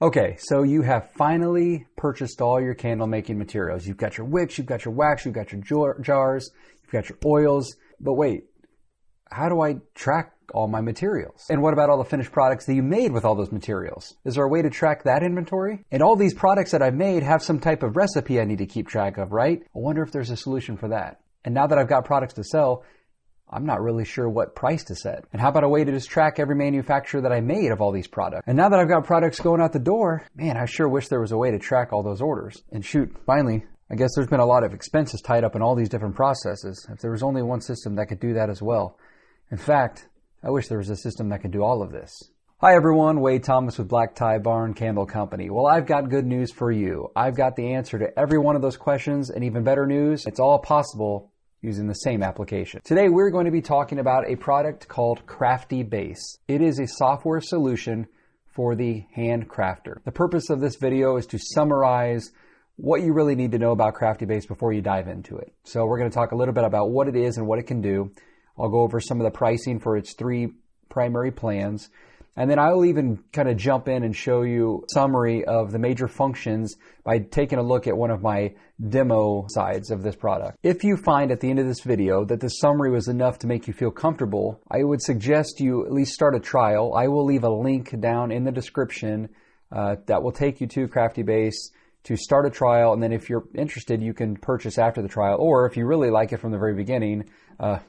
Okay, so you have finally purchased all your candle making materials. You've got your wicks, you've got your wax, you've got your jars, you've got your oils. But wait, how do I track all my materials? And what about all the finished products that you made with all those materials? Is there a way to track that inventory? And all these products that I've made have some type of recipe I need to keep track of, right? I wonder if there's a solution for that. And now that I've got products to sell, I'm not really sure what price to set. And how about a way to just track every manufacturer that I made of all these products? And now that I've got products going out the door, man, I sure wish there was a way to track all those orders. And shoot, finally, I guess there's been a lot of expenses tied up in all these different processes. If there was only one system that could do that as well. In fact, I wish there was a system that could do all of this. Hi everyone, Wade Thomas with Black Tie Barn Candle Company. Well, I've got good news for you. I've got the answer to every one of those questions, and even better news, it's all possible using the same application. Today we're going to be talking about a product called Craftybase. It is a software solution for the hand crafter. The purpose of this video is to summarize what you really need to know about Craftybase before you dive into it. So we're going to talk a little bit about what it is and what it can do. I'll go over some of the pricing for its 3 primary plans. And then I'll even kind of jump in and show you a summary of the major functions by taking a look at one of my demo sides of this product. If you find at the end of this video that the summary was enough to make you feel comfortable, I would suggest you at least start a trial. I will leave a link down in the description that will take you to Craftybase to start a trial, and then if you're interested, you can purchase after the trial. Or if you really like it from the very beginning,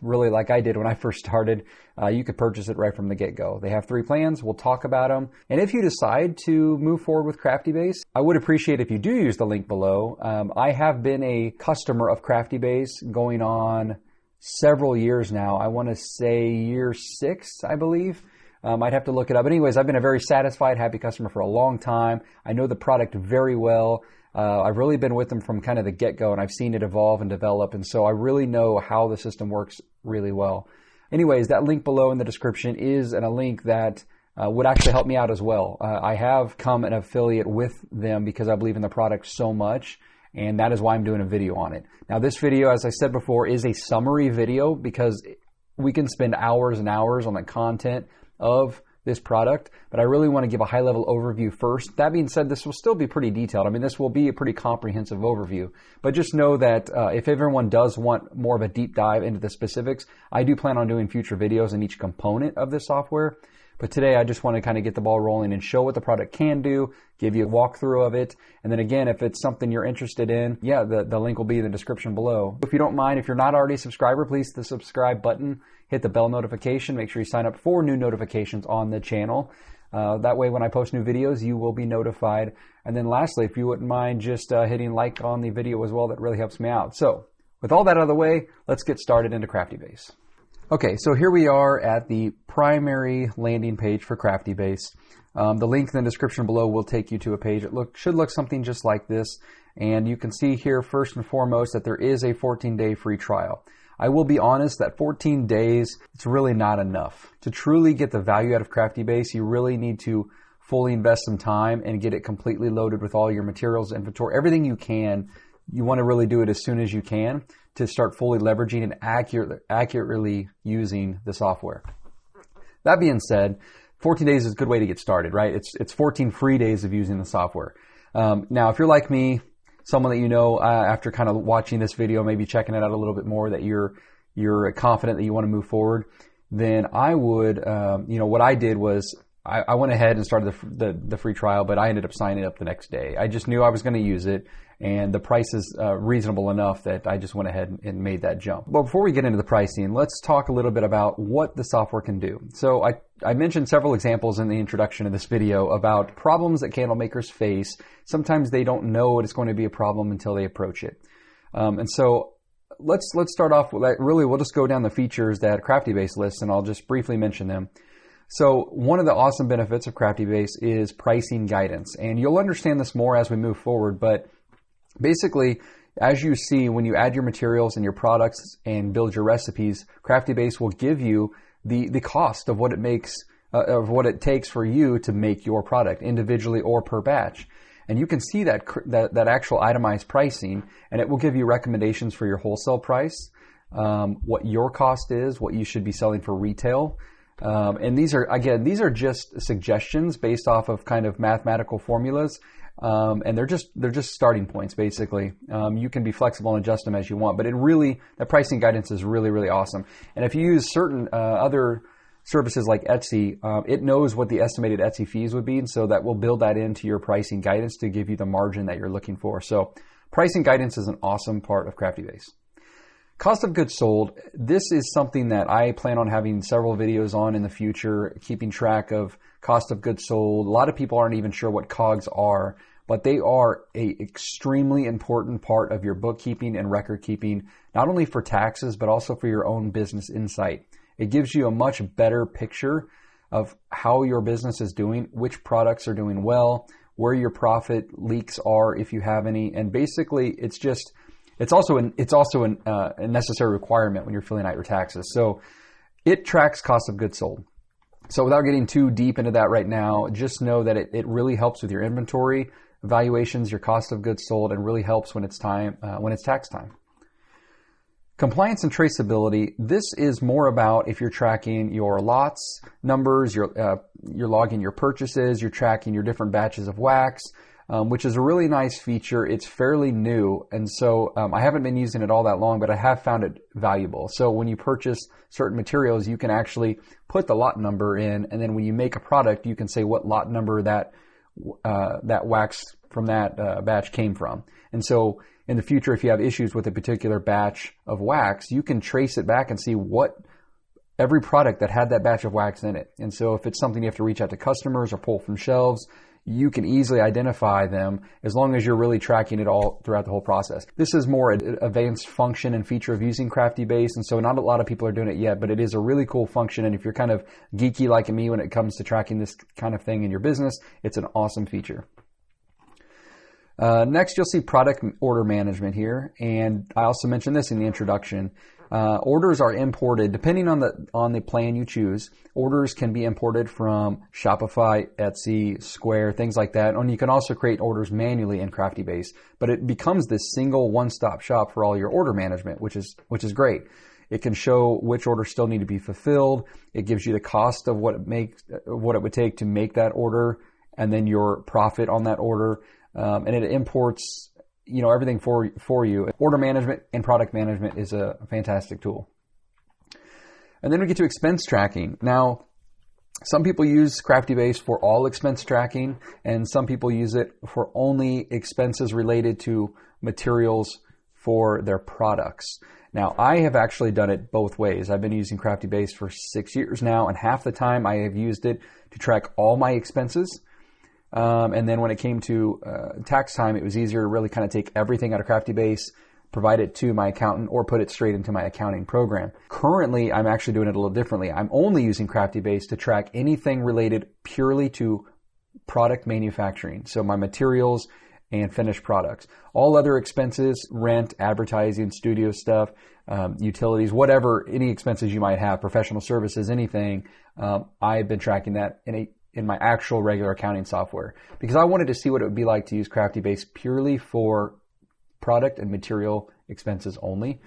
really like I did when I first started, you could purchase it right from the get-go. They have 3 plans. We'll talk about them. And if you decide to move forward with Craftybase, I would appreciate if you do use the link below. I have been a customer of Craftybase going on several years now. I want to say year 6, I believe. I'd have to look it up. Anyways, I've been a very satisfied, happy customer for a long time. I know the product very well. I've really been with them from kind of the get-go, and I've seen it evolve and develop, and so I really know how the system works really well. Anyways, that link below in the description is a link that would actually help me out as well. I have come an affiliate with them because I believe in the product so much, and that is why I'm doing a video on it. Now, this video, as I said before, is a summary video because we can spend hours and hours on the content of this product, but I really want to give a high-level overview first. That being said, this will still be pretty detailed. I mean, this will be a pretty comprehensive overview, but just know that if everyone does want more of a deep dive into the specifics, I do plan on doing future videos on each component of this software. But today I just want to kind of get the ball rolling and show what the product can do, give you a walkthrough of it. And then again, if it's something you're interested in, yeah, the link will be in the description below. If you don't mind, if you're not already a subscriber, please hit the subscribe button, hit the bell notification, make sure you sign up for new notifications on the channel. That way when I post new videos, you will be notified. And then lastly, if you wouldn't mind just hitting like on the video as well, that really helps me out. So with all that out of the way, let's get started into Craftybase. Okay, so here we are at the primary landing page for Craftybase. The link in the description below will take you to a page. It should look something just like this. And you can see here first and foremost that there is a 14-day free trial. I will be honest that 14 days, it's really not enough. To truly get the value out of Craftybase, you really need to fully invest some time and get it completely loaded with all your materials, inventory, everything you can. You want to really do it as soon as you can to start fully leveraging and accurately using the software. That being said, 14 days is a good way to get started, right? It's 14 free days of using the software. Now, if you're like me, someone that you know after kind of watching this video, maybe checking it out a little bit more, that you're confident that you want to move forward, then I would, what I did was I went ahead and started the free trial, but I ended up signing up the next day. I just knew I was going to use it, and the price is reasonable enough that I just went ahead and made that jump. But before we get into the pricing, let's talk a little bit about what the software can do. So I mentioned several examples in the introduction of this video about problems that candle makers face. Sometimes they don't know it's going to be a problem until they approach it. And so let's start off with that. Really, we'll just go down the features that Craftybase lists, and I'll just briefly mention them. So one of the awesome benefits of Craftybase is pricing guidance, and you'll understand this more as we move forward, but basically, as you see, when you add your materials and your products and build your recipes, Craftybase will give you the cost of what it takes for you to make your product individually or per batch. And you can see that actual itemized pricing, and it will give you recommendations for your wholesale price, what your cost is, what you should be selling for retail. And these are just suggestions based off of kind of mathematical formulas. And they're just starting points, basically. You can be flexible and adjust them as you want, but that pricing guidance is really, really awesome. And if you use certain other services like Etsy, it knows what the estimated Etsy fees would be, and so that will build that into your pricing guidance to give you the margin that you're looking for. So pricing guidance is an awesome part of Craftybase. Cost of goods sold. This is something that I plan on having several videos on in the future, keeping track of cost of goods sold. A lot of people aren't even sure what COGS are, but they are an extremely important part of your bookkeeping and record keeping, not only for taxes, but also for your own business insight. It gives you a much better picture of how your business is doing, which products are doing well, where your profit leaks are, if you have any. And basically, it's also a necessary requirement when you're filling out your taxes. So it tracks cost of goods sold. So without getting too deep into that right now, just know that it really helps with your inventory evaluations, your cost of goods sold, and really helps when it's tax time. Compliance and traceability. This is more about if you're tracking your lots numbers, you're logging your purchases, you're tracking your different batches of wax, which is a really nice feature. It's fairly new, and so I haven't been using it all that long, but I have found it valuable. So when you purchase certain materials, you can actually put the lot number in, and then when you make a product, you can say what lot number that wax from that batch came from. And so in the future, if you have issues with a particular batch of wax, you can trace it back and see what every product that had that batch of wax in it. And so if it's something you have to reach out to customers or pull from shelves, you can easily identify them as long as you're really tracking it all throughout the whole process. This is more an advanced function and feature of using Craftybase, and so not a lot of people are doing it yet, but it is a really cool function. And if you're kind of geeky like me when it comes to tracking this kind of thing in your business, it's an awesome feature. Next, you'll see product order management here, and I also mentioned this in the introduction. Orders are imported depending on the plan you choose. Orders can be imported from Shopify, Etsy, Square, things like that. And you can also create orders manually in Craftybase, but it becomes this single one-stop shop for all your order management, which is great. It can show which orders still need to be fulfilled. It gives you the cost of what it would take to make that order, and then your profit on that order. And it imports, everything for you. Order management and product management is a fantastic tool. And then we get to expense tracking. Now, some people use Craftybase for all expense tracking, and some people use it for only expenses related to materials for their products. Now, I have actually done it both ways. I've been using Craftybase for 6 years now, and half the time I have used it to track all my expenses. And then when it came to tax time, it was easier to really kind of take everything out of Craftybase, provide it to my accountant, or put it straight into my accounting program. Currently, I'm actually doing it a little differently. I'm only using Craftybase to track anything related purely to product manufacturing, so my materials and finished products. All other expenses, rent, advertising, studio stuff, utilities, whatever, any expenses you might have, professional services, anything, I've been tracking that in my actual regular accounting software, because I wanted to see what it would be like to use Craftybase purely for product and material expenses only.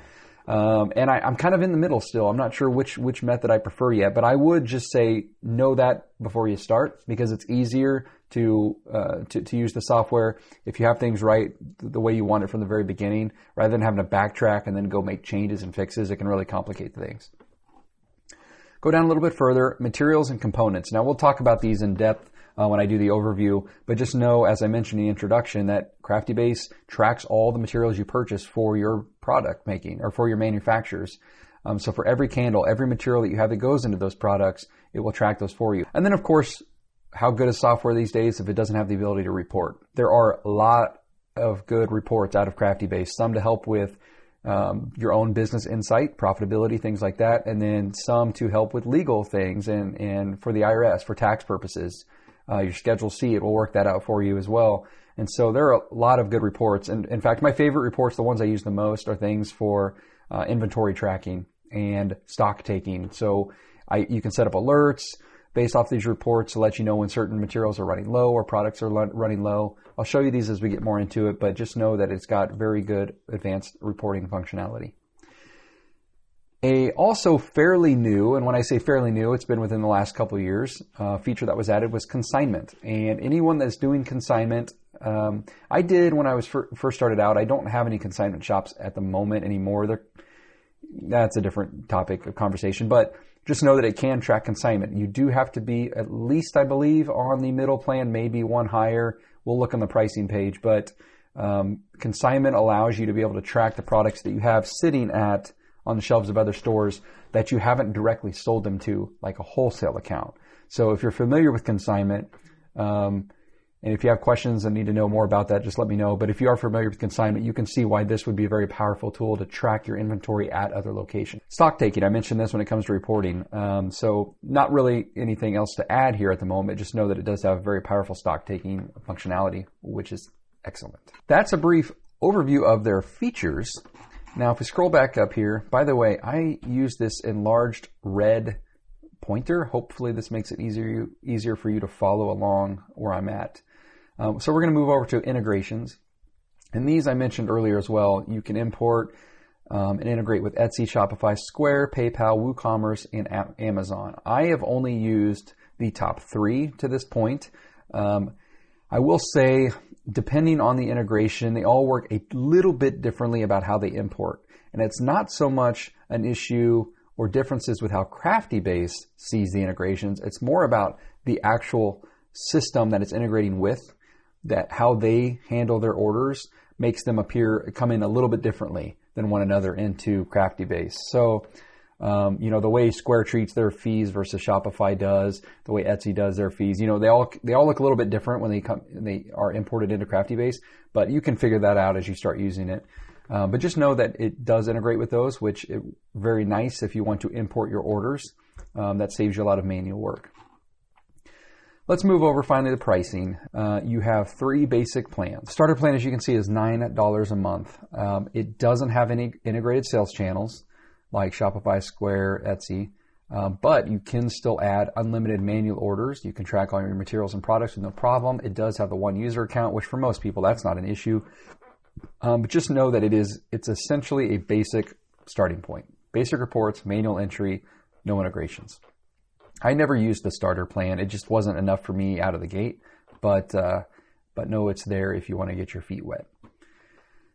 And I'm kind of in the middle still. I'm not sure which method I prefer yet, but I would just say know that before you start, because it's easier to use the software if you have things right the way you want it from the very beginning, rather than having to backtrack and then go make changes and fixes. It can really complicate things. Go down a little bit further, materials and components. Now we'll talk about these in depth when I do the overview, but just know, as I mentioned in the introduction, that Craftybase tracks all the materials you purchase for your product making or for your manufacturers. So for every candle, every material that you have that goes into those products, it will track those for you. And then, of course, how good is software these days if it doesn't have the ability to report? There are a lot of good reports out of Craftybase, some to help with your own business insight, profitability, things like that, and then some to help with legal things and for the IRS, for tax purposes. Your Schedule C, it will work that out for you as well. And so there are a lot of good reports. And in fact, my favorite reports, the ones I use the most, are things for inventory tracking and stock taking. So you can set up alerts based off these reports to let you know when certain materials are running low or products are running low. I'll show you these as we get more into it, but just know that it's got very good advanced reporting functionality. A also fairly new, and when I say fairly new, it's been within the last couple of years, feature that was added was Consignment. And anyone that's doing Consignment, I did when I was first started out. I don't have any Consignment shops at the moment anymore. That's a different topic of conversation, but just know that it can track Consignment. You do have to be at least, I believe, on the middle plan, maybe one higher. We'll look on the pricing page, but Consignment allows you to be able to track the products that you have sitting on the shelves of other stores that you haven't directly sold them to, like a wholesale account. So if you're familiar with Consignment, and if you have questions and need to know more about that, just let me know. But if you are familiar with Consignment, you can see why this would be a very powerful tool to track your inventory at other locations. Stock taking, I mentioned this when it comes to reporting. So not really anything else to add here at the moment. Just know that it does have very powerful stock taking functionality, which is excellent. That's a brief overview of their features. Now, if we scroll back up here, by the way, I use this enlarged red pointer. Hopefully this makes it easier for you to follow along where I'm at. So we're going to move over to integrations. And these I mentioned earlier as well. You can import and integrate with Etsy, Shopify, Square, PayPal, WooCommerce, and Amazon. I have only used the top 3 to this point. I will say, depending on the integration, they all work a little bit differently about how they import. And it's not so much an issue or differences with how Craftybase sees the integrations. It's more about the actual system that it's integrating with, that how they handle their orders makes them come in a little bit differently than one another into Craftybase. So, the way Square treats their fees versus Shopify does, the way Etsy does their fees, they all look a little bit different when they are imported into Craftybase, but you can figure that out as you start using it. But just know that it does integrate with those, which is very nice if you want to import your orders. That saves you a lot of manual work. Let's move over finally to pricing. You have 3 basic plans. Starter plan, as you can see, is $9 a month. It doesn't have any integrated sales channels like Shopify, Square, Etsy, but you can still add unlimited manual orders. You can track all your materials and products with no problem. It does have the 1 user account, which for most people, that's not an issue. But just know that it's essentially a basic starting point. Basic reports, manual entry, no integrations. I never used the starter plan. It just wasn't enough for me out of the gate, but know it's there if you want to get your feet wet.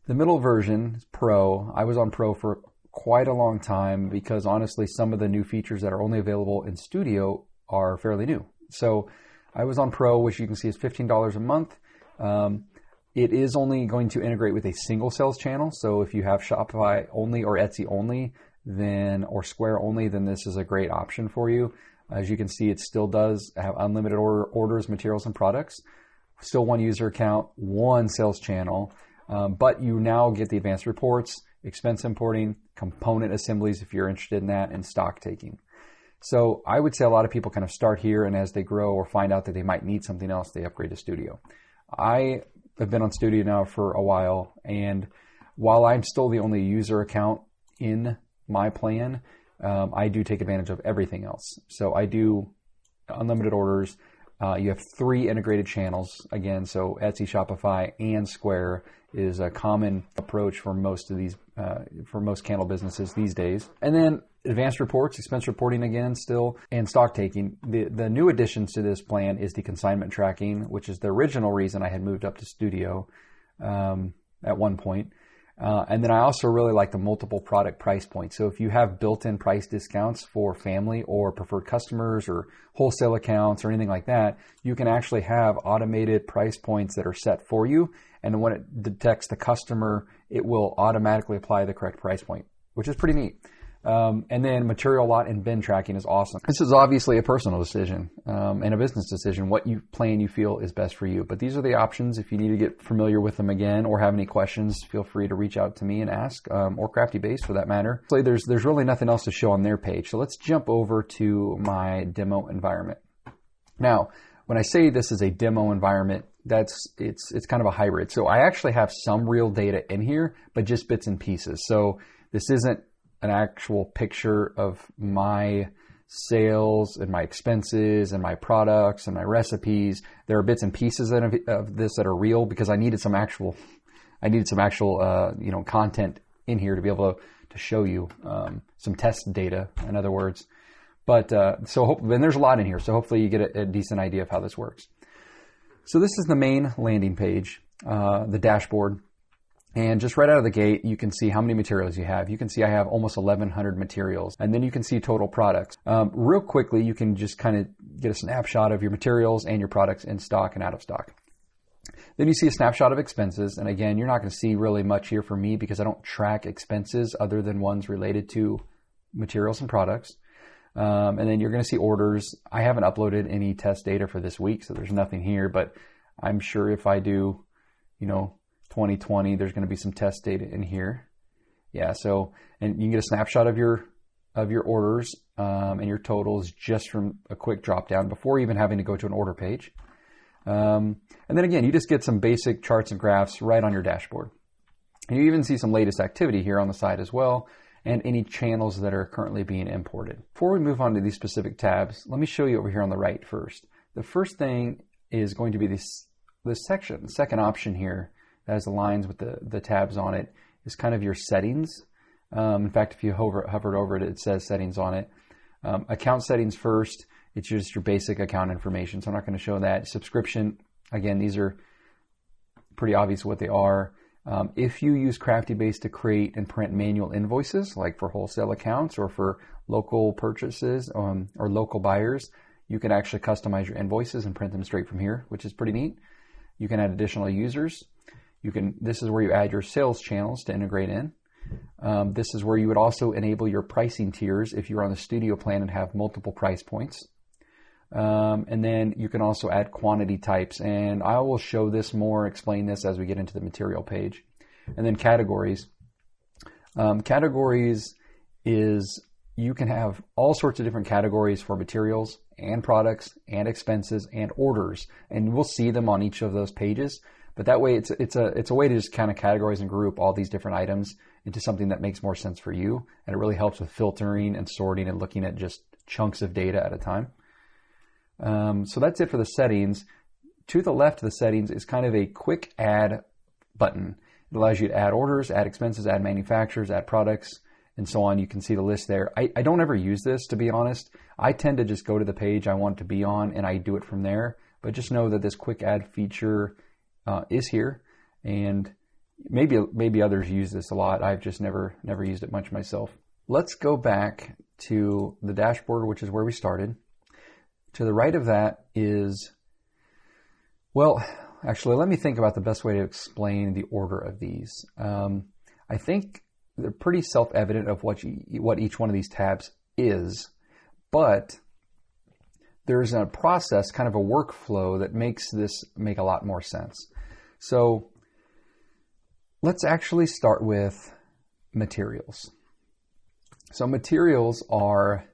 The middle version is Pro. I was on Pro for quite a long time because honestly, some of the new features that are only available in Studio are fairly new. So I was on Pro, which you can see is $15 a month. It is only going to integrate with a single sales channel. So if you have Shopify only or Etsy only, or Square only, then this is a great option for you. As you can see, it still does have unlimited orders, materials, and products. Still 1 user account, 1 sales channel, but you now get the advanced reports, expense importing, component assemblies if you're interested in that, and stock taking. So I would say a lot of people kind of start here, and as they grow or find out that they might need something else, they upgrade to Studio. I have been on Studio now for a while, and while I'm still the only user account in my plan, I do take advantage of everything else. So I do unlimited orders. You have 3 integrated channels again. So Etsy, Shopify, and Square is a common approach for most of these, for most candle businesses these days. And then advanced reports, expense reporting again still, and stock taking. The new additions to this plan is the consignment tracking, which is the original reason I had moved up to Studio at one point. And then I also really like the multiple product price points. So if you have built-in price discounts for family or preferred customers or wholesale accounts or anything like that, you can actually have automated price points that are set for you. And when it detects the customer, it will automatically apply the correct price point, which is pretty neat. And then material lot and bin tracking is awesome. This is obviously a personal decision and a business decision, what plan you feel is best for you. But these are the options. If you need to get familiar with them again or have any questions, feel free to reach out to me and ask, or Craftybase for that matter. So there's really nothing else to show on their page. So let's jump over to my demo environment. Now, when I say this is a demo environment, it's kind of a hybrid. So I actually have some real data in here, but just bits and pieces. So this isn't an actual picture of my sales and my expenses and my products and my recipes. There are bits and pieces of this that are real because I needed some actual content in here to be able to show you some test data, in other words. But and there's a lot in here, so hopefully you get a decent idea of how this works. So this is the main landing page, the dashboard. And just right out of the gate, you can see how many materials you have. You can see I have almost 1,100 materials. And then you can see total products. Real quickly, you can just kind of get a snapshot of your materials and your products in stock and out of stock. Then you see a snapshot of expenses. And again, you're not going to see really much here for me because I don't track expenses other than ones related to materials and products. And then you're going to see orders. I haven't uploaded any test data for this week, so there's nothing here. But I'm sure if I do, 2020, there's going to be some test data in here. Yeah, so, and you can get a snapshot of your orders and your totals just from a quick drop down before even having to go to an order page. And then again, you just get some basic charts and graphs right on your dashboard. And you even see some latest activity here on the side as well, and any channels that are currently being imported. Before we move on to these specific tabs, let me show you over here on the right first. The first thing is going to be this section. The second option here that has the lines with the tabs on it is kind of your settings. In fact, if you hovered over it, it says settings on it. Account settings first. It's just your basic account information, so I'm not going to show that. Subscription, again, these are pretty obvious what they are. If you use Craftybase to create and print manual invoices, like for wholesale accounts or for local purchases or local buyers, you can actually customize your invoices and print them straight from here, which is pretty neat. You can add additional users. This is where you add your sales channels to integrate in. This is where you would also enable your pricing tiers if you're on the studio plan and have multiple price points. And then you can also add quantity types, and I will show this more, explain this as we get into the material page. And then categories. Categories is you can have all sorts of different categories for materials and products and expenses and orders, and we'll see them on each of those pages. But that way, it's a way to just kind of categorize and group all these different items into something that makes more sense for you, and it really helps with filtering and sorting and looking at just chunks of data at a time. So that's it for the settings. To the left of the settings is kind of a quick add button. It allows you to add orders, add expenses, add manufacturers, add products, and so on. You can see the list there. I don't ever use this, to be honest. I tend to just go to the page I want to be on and I do it from there. But just know that this quick add feature is here, and maybe others use this a lot. I've just never used it much myself. Let's go back to the dashboard, which is where we started. To the right of that is, well, actually, let me think about the best way to explain the order of these. I think they're pretty self-evident of what each one of these tabs is, but there's a process, kind of a workflow that makes this make a lot more sense. So let's actually start with materials. So materials are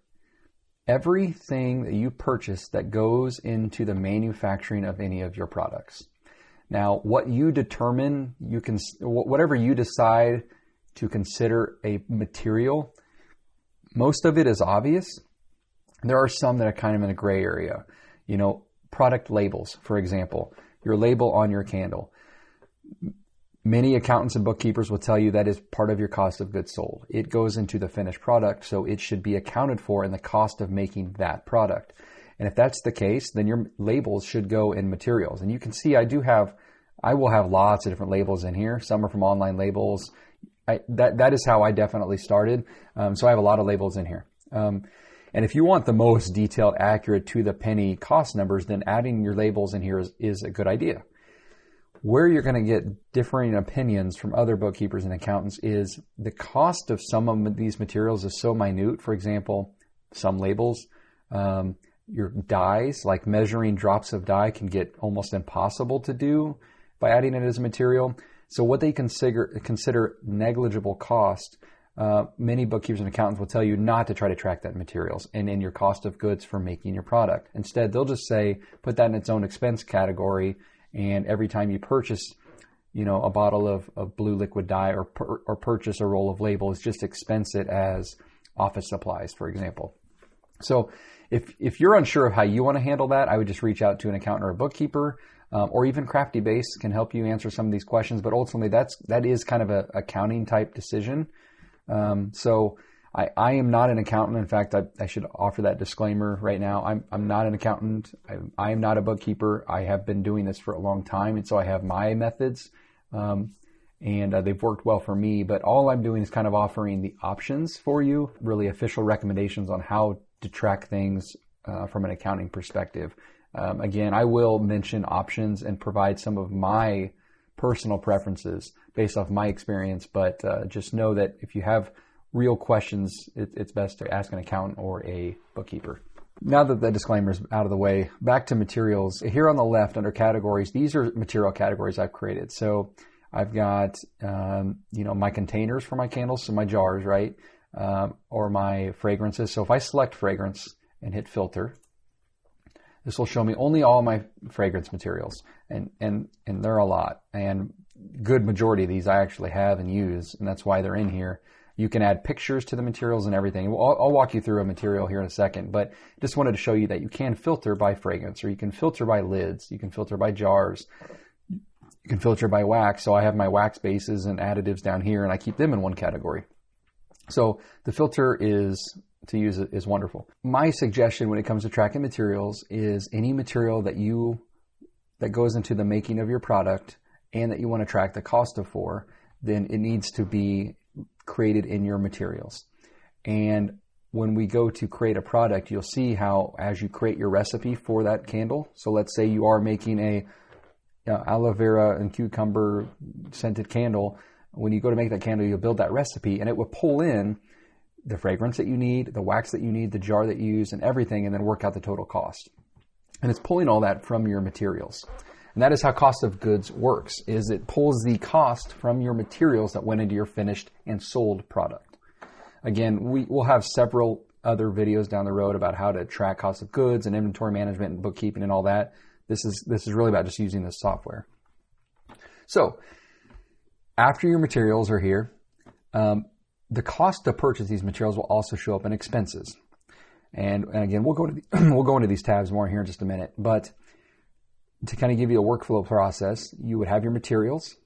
everything that you purchase that goes into the manufacturing of any of your products. Now, what you determine, whatever you decide to consider a material, most of it is obvious. There are some that are kind of in a gray area. Product labels, for example, your label on your candle. Many accountants and bookkeepers will tell you that is part of your cost of goods sold. It goes into the finished product, so it should be accounted for in the cost of making that product. And if that's the case, then your labels should go in materials. And you can see I will have lots of different labels in here. Some are from online labels. That is how I definitely started. So I have a lot of labels in here. And if you want the most detailed, accurate, to the penny cost numbers, then adding your labels in here is a good idea. Where you're going to get differing opinions from other bookkeepers and accountants is the cost of some of these materials is so minute. For example, some labels, your dyes, like measuring drops of dye, can get almost impossible to do by adding it as a material. So what they consider negligible cost, many bookkeepers and accountants will tell you not to try to track that in materials and in your cost of goods for making your product. Instead, they'll just say, put that in its own expense category, and every time you purchase, a bottle of blue liquid dye or purchase a roll of labels, just expense it as office supplies, for example. So if you're unsure of how you want to handle that, I would just reach out to an accountant or a bookkeeper, or even Craftybase can help you answer some of these questions. But ultimately, that is kind of a accounting type decision. So I am not an accountant. In fact, I should offer that disclaimer right now. I'm not an accountant. I am not a bookkeeper. I have been doing this for a long time, and so I have my methods, and they've worked well for me. But all I'm doing is kind of offering the options for you, really official recommendations on how to track things from an accounting perspective. Again, I will mention options and provide some of my personal preferences based off my experience, but just know that if you have real questions, it's best to ask an accountant or a bookkeeper. Now that the disclaimer is out of the way, back to materials. Here on the left under categories, these are material categories I've created. So I've got my containers for my candles, so my jars, right? Or my fragrances. So if I select fragrance and hit filter, this will show me only all my fragrance materials, and there are a lot, and good majority of these I actually have and use, and that's why they're in here. You can add pictures to the materials and everything. I'll walk you through a material here in a second, but just wanted to show you that you can filter by fragrance, or you can filter by lids, you can filter by jars, you can filter by wax. So I have my wax bases and additives down here, and I keep them in one category. So the filter is wonderful. My suggestion when it comes to tracking materials is any material that goes into the making of your product and that you want to track the cost of for, then it needs to be created in your materials. And when we go to create a product, you'll see how as you create your recipe for that candle, so let's say you are making a aloe vera and cucumber scented candle. When you go to make that candle, you'll build that recipe, and it will pull in the fragrance that you need, the wax that you need, the jar that you use, and everything, and then work out the total cost. And it's pulling all that from your materials. And that is how cost of goods works, is it pulls the cost from your materials that went into your finished and sold product. Again, we'll have several other videos down the road about how to track cost of goods and inventory management and bookkeeping and all that. This is really about just using this software. So after your materials are here, the cost to purchase these materials will also show up in expenses. And again, we'll go into these tabs more here in just a minute. But to kind of give you a workflow process, you would have your materials,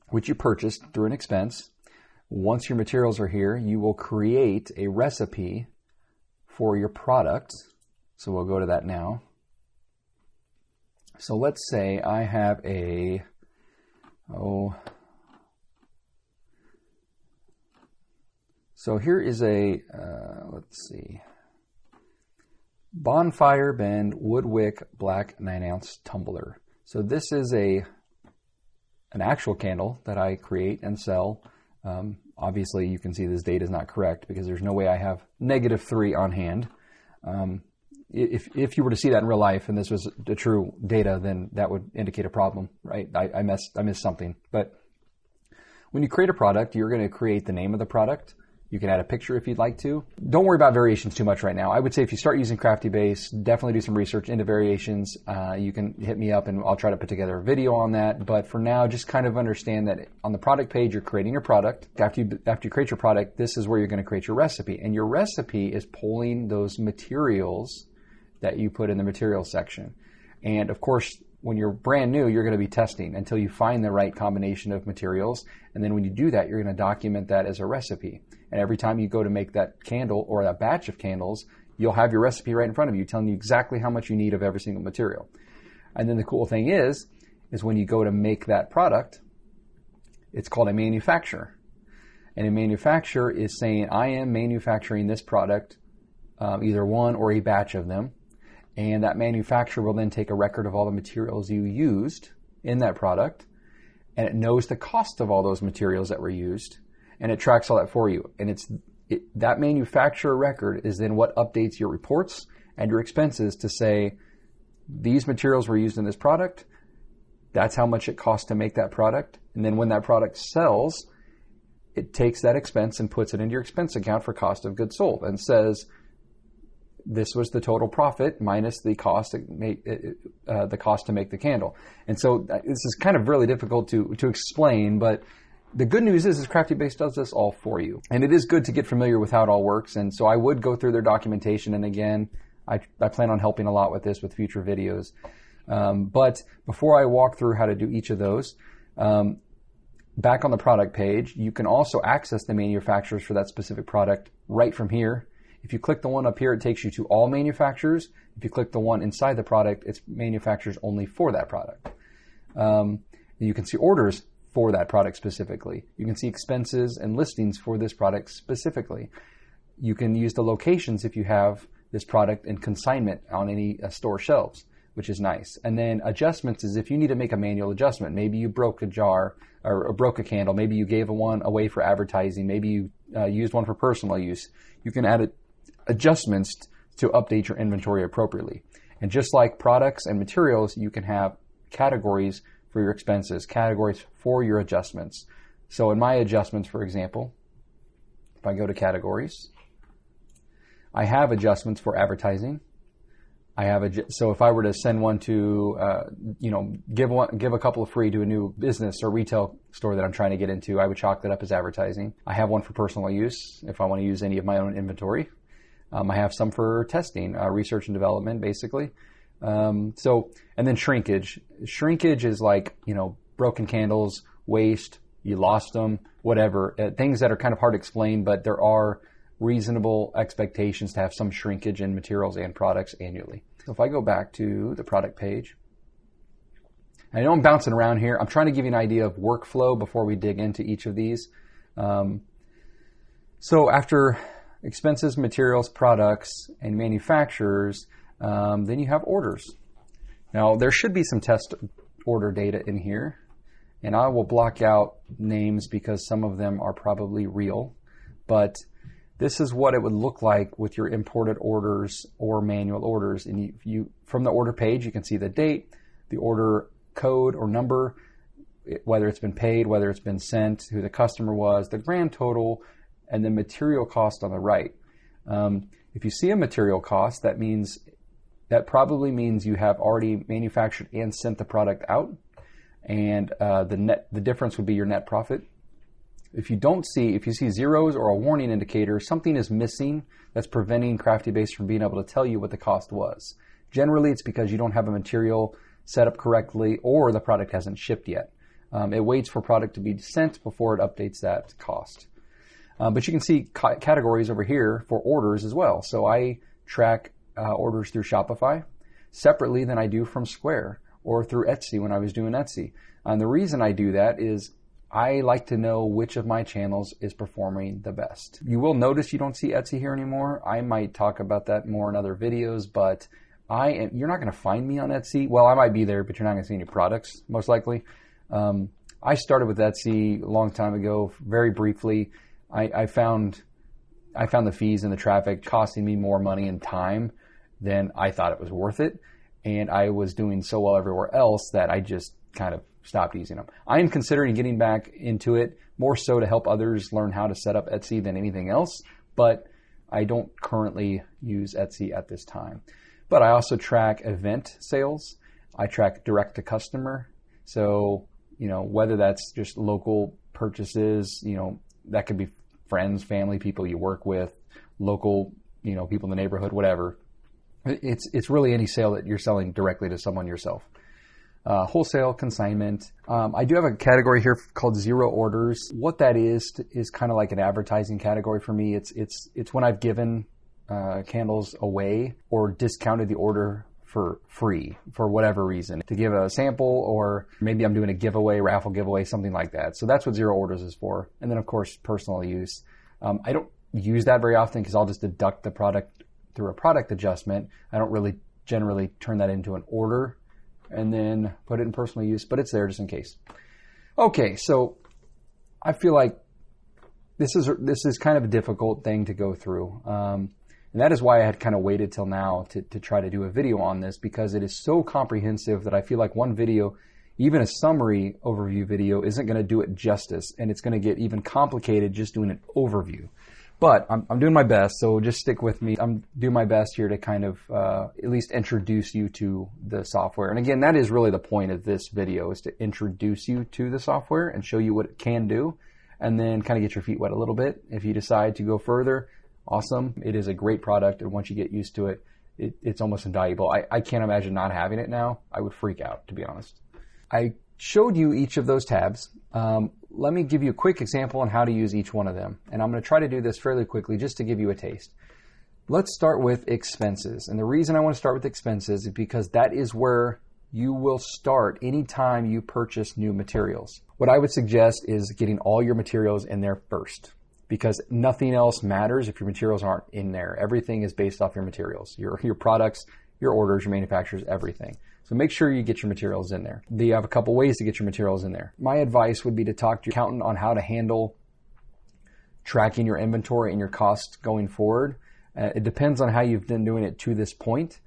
which you purchased through an expense. Once your materials are here, you will create a recipe for your product. So we'll go to that now. So let's say I have so here is let's see, Bonfire Bend Wood Wick Black 9-ounce Tumbler. So this is an actual candle that I create and sell. Obviously, you can see this date is not correct because there's no way I have -3 on hand. If you were to see that in real life and this was the true data, then that would indicate a problem, right? I missed something. But when you create a product, you're going to create the name of the product. You can add a picture if you'd like to. Don't worry about variations too much right now. I would say if you start using Craftybase, definitely do some research into variations. You can hit me up and I'll try to put together a video on that. But for now, just kind of understand that on the product page, you're creating your product. After you create your product, this is where you're going to create your recipe. And your recipe is pulling those materials that you put in the materials section. And of course, when you're brand new, you're going to be testing until you find the right combination of materials. And then when you do that, you're going to document that as a recipe. And every time you go to make that candle or that batch of candles, you'll have your recipe right in front of you telling you exactly how much you need of every single material. And then the cool thing is when you go to make that product, it's called a manufacturer. And a manufacturer is saying, I am manufacturing this product, either one or a batch of them. And that manufacturer will then take a record of all the materials you used in that product, and it knows the cost of all those materials that were used, and it tracks all that for you. And that manufacturer record is then what updates your reports and your expenses to say, these materials were used in this product, that's how much it costs to make that product. And then when that product sells, it takes that expense and puts it into your expense account for cost of goods sold and says, this was the total profit minus the cost to make the candle. And so this is kind of really difficult to explain, but the good news is Craftybase does this all for you. And it is good to get familiar with how it all works. And so I would go through their documentation. And again, I plan on helping a lot with this with future videos. But before I walk through how to do each of those, back on the product page, you can also access the manufacturers for that specific product right from here. If you click the one up here, it takes you to all manufacturers. If you click the one inside the product, it's manufacturers only for that product. You can see orders for that product specifically. You can see expenses and listings for this product specifically. You can use the locations if you have this product in consignment on any store shelves, which is nice. And then adjustments is if you need to make a manual adjustment. Maybe you broke a jar or broke a candle. Maybe you gave one away for advertising. Maybe you used one for personal use. You can add adjustments to update your inventory appropriately. And just like products and materials, you can have categories for your expenses, categories for your adjustments. So in my adjustments, for example, if I go to categories, I have adjustments for advertising. So if I were to send one to, give a couple of free to a new business or retail store that I'm trying to get into, I would chalk that up as advertising. I have one for personal use if I want to use any of my own inventory. I have some for testing, research and development, basically. And then shrinkage. Shrinkage is like, broken candles, waste, you lost them, whatever. Things that are kind of hard to explain, but there are reasonable expectations to have some shrinkage in materials and products annually. So if I go back to the product page, I know I'm bouncing around here. I'm trying to give you an idea of workflow before we dig into each of these. So after expenses, materials, products, and manufacturers, then you have orders. Now there should be some test order data in here, and I will block out names because some of them are probably real, but this is what it would look like with your imported orders or manual orders. And you from the order page, you can see the date, the order code or number, whether it's been paid, whether it's been sent, who the customer was, the grand total, and the material cost on the right. If you see a material cost, that probably means you have already manufactured and sent the product out, and the difference would be your net profit. If you see zeros or a warning indicator, something is missing that's preventing Craftybase from being able to tell you what the cost was. Generally, it's because you don't have a material set up correctly or the product hasn't shipped yet. It waits for product to be sent before it updates that cost. But you can see categories over here for orders as well. So I track orders through Shopify separately than I do from Square or through Etsy when I was doing Etsy. And the reason I do that is I like to know which of my channels is performing the best. You will notice you don't see Etsy here anymore. I might talk about that more in other videos, but you're not going to find me on Etsy. Well, I might be there, but you're not going to see any products, most likely. I started with Etsy a long time ago, very briefly. I found the fees and the traffic costing me more money and time than I thought it was worth it. And I was doing so well everywhere else that I just kind of stopped using them. I am considering getting back into it more so to help others learn how to set up Etsy than anything else, but I don't currently use Etsy at this time. But I also track event sales. I track direct to customer. So, whether that's just local purchases, that could be friends, family, people you work with, local, people in the neighborhood, whatever. It's really any sale that you're selling directly to someone yourself. Wholesale, consignment. I do have a category here called zero orders. What that is kind of like an advertising category for me. It's when I've given candles away or discounted the order for free for whatever reason, to give a sample, or maybe I'm doing a giveaway, raffle giveaway, something like that. So that's what zero orders is for. And then of course, personal use. I don't use that very often because I'll just deduct the product through a product adjustment. I don't really generally turn that into an order and then put it in personal use, but it's there just in case. Okay, so I feel like this is kind of a difficult thing to go through. And that is why I had kind of waited till now to try to do a video on this, because it is so comprehensive that I feel like one video, even a summary overview video, isn't going to do it justice, and it's going to get even complicated just doing an overview. But I'm doing my best, so just stick with me. I'm doing my best here to kind of at least introduce you to the software. And again, that is really the point of this video, is to introduce you to the software and show you what it can do, and then kind of get your feet wet a little bit. If you decide to go further, awesome. It is a great product, and once you get used to it, it's almost invaluable. I can't imagine not having it now. I would freak out, to be honest. I showed you each of those tabs. let me give you a quick example on how to use each one of them. And I'm going to try to do this fairly quickly just to give you a taste. Let's start with expenses. And the reason I want to start with expenses is because that is where you will start anytime you purchase new materials. What I would suggest is getting all your materials in there first, because nothing else matters if your materials aren't in there. Everything is based off your materials, your products, your orders, your manufacturers, everything. So make sure you get your materials in there. You have a couple ways to get your materials in there. My advice would be to talk to your accountant on how to handle tracking your inventory and your costs going forward. It depends on how you've been doing it to this point,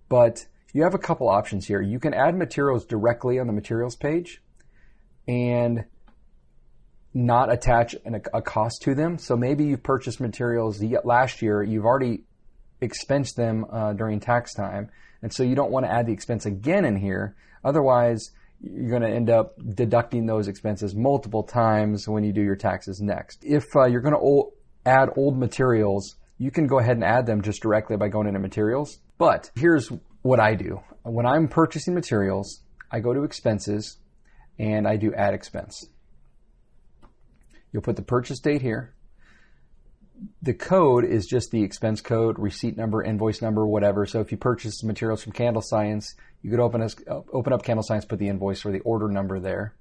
but you have a couple options here. You can add materials directly on the materials page and not attach a cost to them. So maybe you purchased materials last year, you've already expensed them during tax time, and so you don't want to add the expense again in here. Otherwise, you're going to end up deducting those expenses multiple times when you do your taxes next. If you're going to add old materials, you can go ahead and add them just directly by going into materials. But here's what I do. When I'm purchasing materials, I go to expenses and I do add expense. You'll put the purchase date here. The code is just the expense code, receipt number, invoice number, whatever. So if you purchase materials from Candle Science, you could open up Candle Science, put the invoice or the order number there,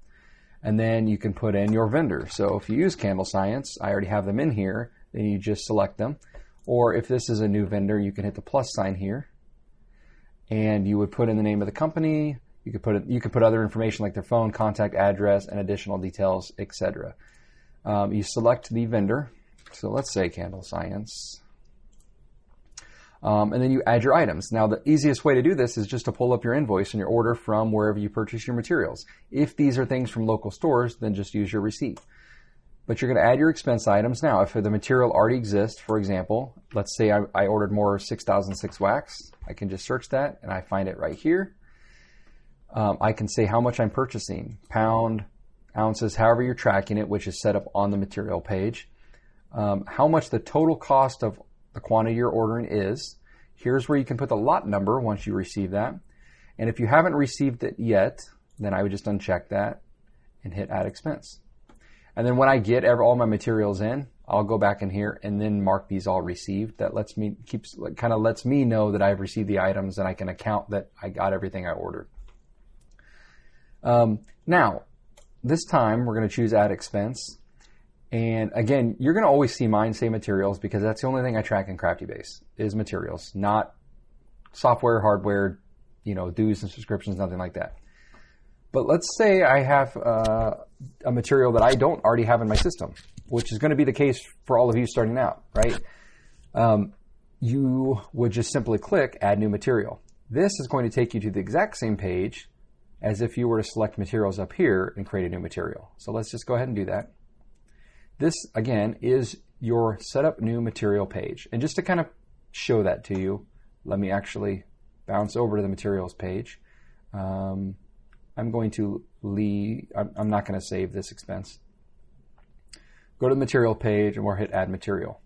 and then you can put in your vendor. So if you use Candle Science, I already have them in here, then you just select them. Or if this is a new vendor, you can hit the plus sign here, and you would put in the name of the company. You could put other information like their phone, contact address, and additional details, etc. You select the vendor. So let's say Candle Science. And then you add your items. Now, the easiest way to do this is just to pull up your invoice and your order from wherever you purchase your materials. If these are things from local stores, then just use your receipt. But you're going to add your expense items. Now, if the material already exists, for example, let's say I ordered more 6006 wax. I can just search that and I find it right here. I can say how much I'm purchasing, pound, ounces, however you're tracking it, which is set up on the material page. How much the total cost of the quantity you're ordering is. Here's where you can put the lot number once you receive that. And if you haven't received it yet, then I would just uncheck that and hit add expense. And then when I get all my materials in, I'll go back in here and then mark these all received. That lets me know that I've received the items and I can account that I got everything I ordered. Now, this time we're going to choose add expense. And again, you're going to always see mine say materials because that's the only thing I track in Craftybase is materials, not software, hardware, dues and subscriptions, nothing like that. But let's say I have a material that I don't already have in my system, which is going to be the case for all of you starting out, right? You would just simply click add new material. This is going to take you to the exact same page as if you were to select materials up here and create a new material. So let's just go ahead and do that. This, again, is your setup new material page. And just to kind of show that to you, let me actually bounce over to the materials page. I'm going to leave, I'm not going to save this expense. Go to the material page and we'll hit add material.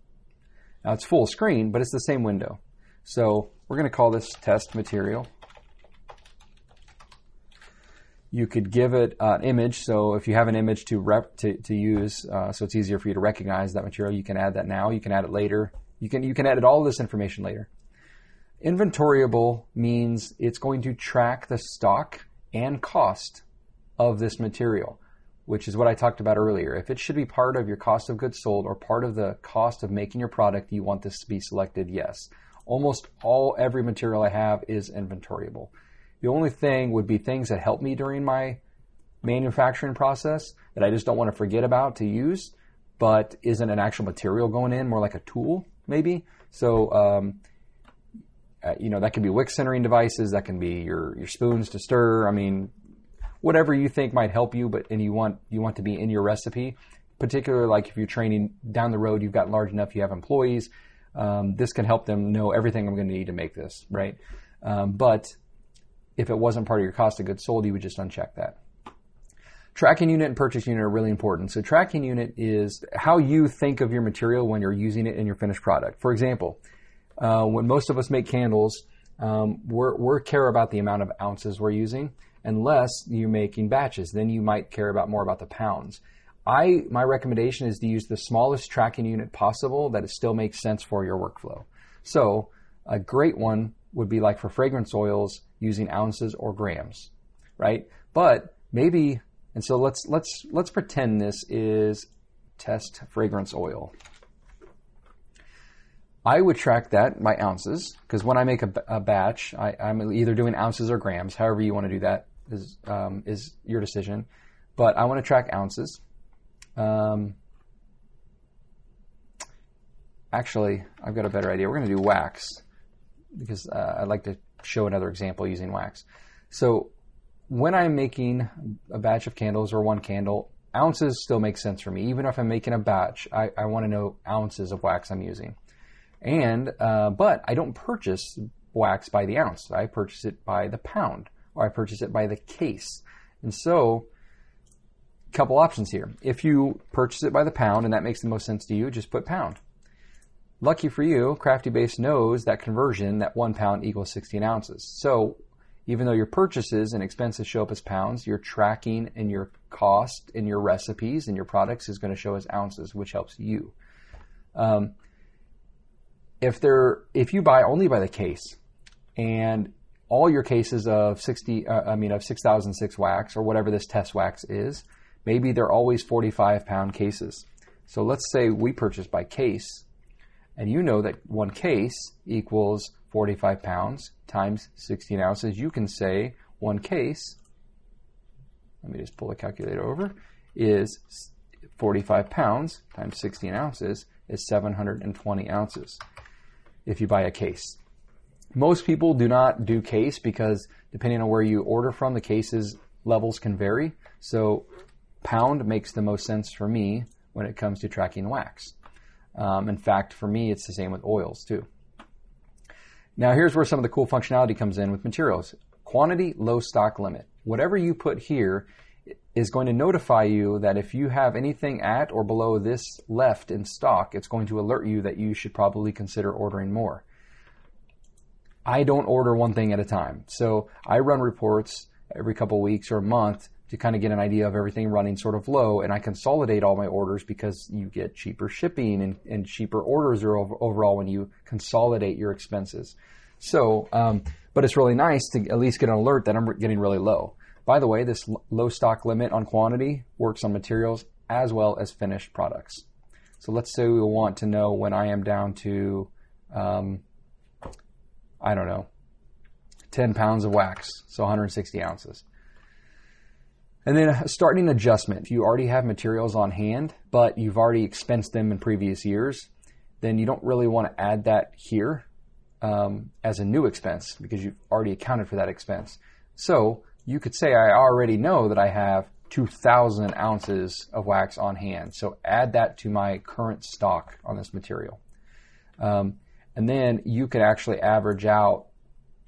Now it's full screen, but it's the same window. So we're going to call this test material. You could give it an image, so if you have an image to use, so it's easier for you to recognize that material, you can add that now. You can add it later. You can edit all this information later. Inventoriable means it's going to track the stock and cost of this material, which is what I talked about earlier. If it should be part of your cost of goods sold or part of the cost of making your product, you want this to be selected yes. Almost every material I have is inventoriable. The only thing would be things that help me during my manufacturing process that I just don't want to forget about to use, but isn't an actual material going in, more like a tool maybe. So, that can be wick centering devices, that can be your spoons to stir. I mean, whatever you think might help you, and you want to be in your recipe, particularly like if you're training down the road, you've got large enough, you have employees. This can help them know everything I'm going to need to make this, right? But if it wasn't part of your cost of goods sold, you would just uncheck that. Tracking unit and purchase unit are really important. So tracking unit is how you think of your material when you're using it in your finished product. For example, when most of us make candles, we care about the amount of ounces we're using, unless you're making batches. Then you might care more about the pounds. my recommendation is to use the smallest tracking unit possible that it still makes sense for your workflow. So a great one would be like for fragrance oils using ounces or grams, right? But maybe, and so let's pretend this is test fragrance oil. I would track that by ounces, because when I make a batch, I'm either doing ounces or grams. However you want to do that is your decision. But I want to track ounces. Actually, I've got a better idea. We're going to do wax, because I'd like to show another example using wax. So when I'm making a batch of candles or one candle, ounces still make sense for me. Even if I'm making a batch, I want to know ounces of wax I'm using. And but I don't purchase wax by the ounce. I purchase it by the pound, or I purchase it by the case. And so, a couple options here. If you purchase it by the pound, and that makes the most sense to you, just put pound. Lucky for you, Craftybase knows that conversion, that 1 pound equals 16 ounces. So, even though your purchases and expenses show up as pounds, your tracking and your cost and your recipes and your products is going to show as ounces, which helps you. If you buy only by the case, and all your cases of 6006 wax, or whatever this test wax is, maybe they're always 45-pound cases. So let's say we purchase by case, and you know that 1 case equals 45 pounds times 16 ounces. You can say 1 case, let me just pull the calculator over, is 45 pounds times 16 ounces is 720 ounces. If you buy a case. Most people do not do case because depending on where you order from, the cases levels can vary. So pound makes the most sense for me when it comes to tracking wax. In fact, for me, it's the same with oils too. Now here's where some of the cool functionality comes in with materials. Quantity, low stock limit. Whatever you put here is going to notify you that if you have anything at or below this left in stock, it's going to alert you that you should probably consider ordering more. I don't order one thing at a time. So I run reports every couple of weeks or a month to kind of get an idea of everything running sort of low, and I consolidate all my orders because you get cheaper shipping and cheaper orders overall when you consolidate your expenses. So, but it's really nice to at least get an alert that I'm getting really low. By the way, this low stock limit on quantity works on materials as well as finished products. So let's say we want to know when I am down to, 10 pounds of wax, so 160 ounces. And then a starting adjustment. If you already have materials on hand, but you've already expensed them in previous years, then you don't really want to add that here as a new expense because you've already accounted for that expense. So you could say, I already know that I have 2,000 ounces of wax on hand. So add that to my current stock on this material. And then you can actually average out,